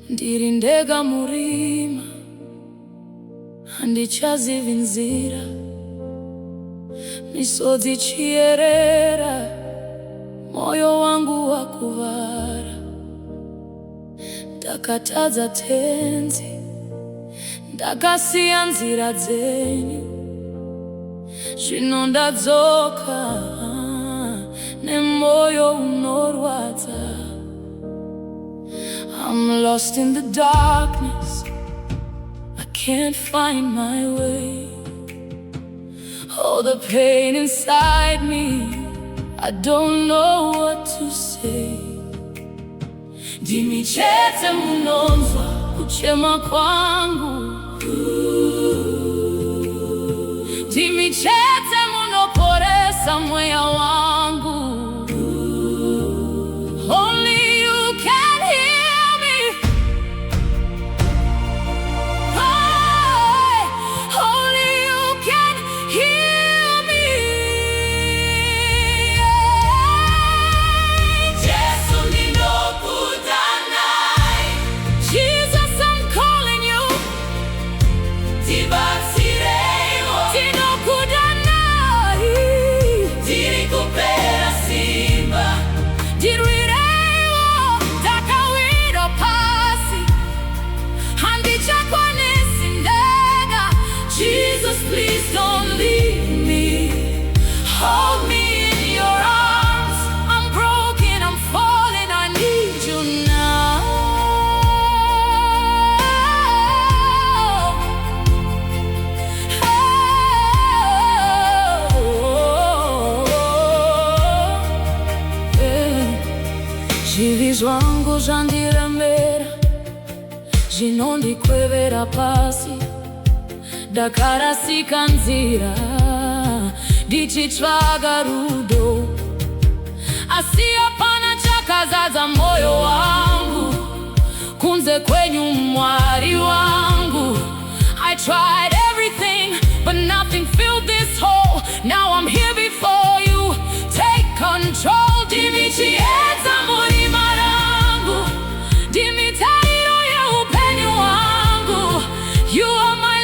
ndirindega murima handichaziva inzira, misozi ichiyerera, moyo wangu wakuvara. Ndakatadza tenzi, ndakasiya nzira dzenyu, zvino ndadzoka nemoyo unorwadza. I'm lost in the darkness, I can't find my way. Oh, the pain inside me, I don't know what to say. Ndimi chete munonzwa kuchema kwangu, ndimi chete munoporesa mweya wangu. Only you can hear me. Only you can hear me. Jesus, I'm calling you. Jesus, please don't leave me. Hold me in your arms. I'm broken, I'm falling, I need you now. Zvivi zvangu zvandiremera, zvinondikwevera pasi. Ndakarasika nzira, ndichitsvaga rudo, asi hapana chakazadza moyo wangu kunze kwenyu, Mwari wangu. I tried everything, but nothing filled this hole. Now I'm here before you, take control. Ndimi chiedza murima rangu, ndimi tariro yeupenyu wangu. You are my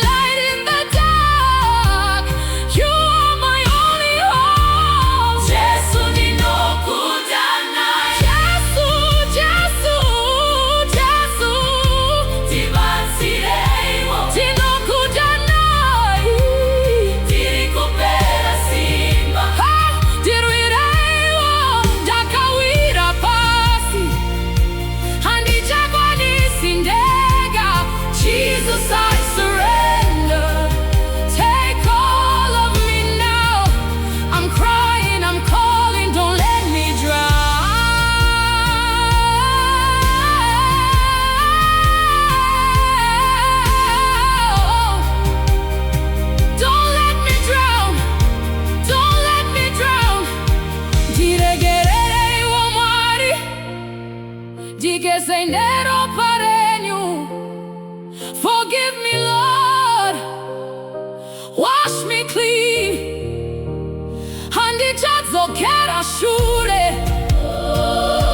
forgive me, Lord, wash me clean. Handichadzokera shure,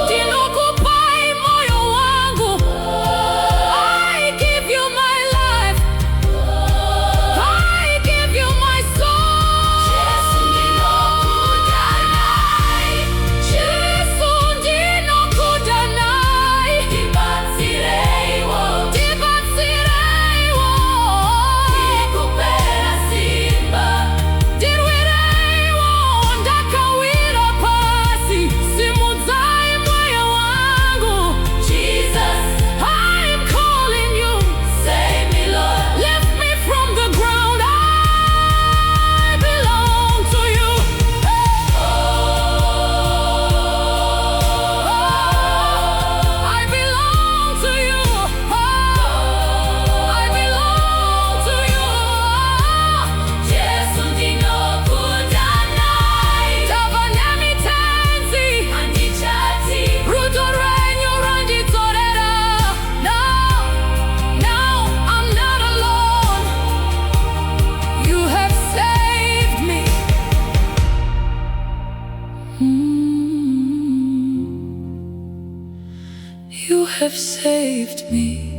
ndinokupai moyo wangu. I give you my life, I give you my soul. Jesu ndinokudanai, Jesu ndinokudanai. Ndibatsireiwo, ndibatsireiwo, ndikupera simba. Ndirwireiwo, ndakawira pasi. Simudzai mweya wangu. Jesus, I'm calling you. Save me, Lord. Lift me from the ground. I belong to you. I belong to you. I belong to you. Jesu ndinokudanai. Tava nemitenzi, handichati. Rudo rwenyu rwandidzorera. Now I'm not alone. You have saved me. You have saved me.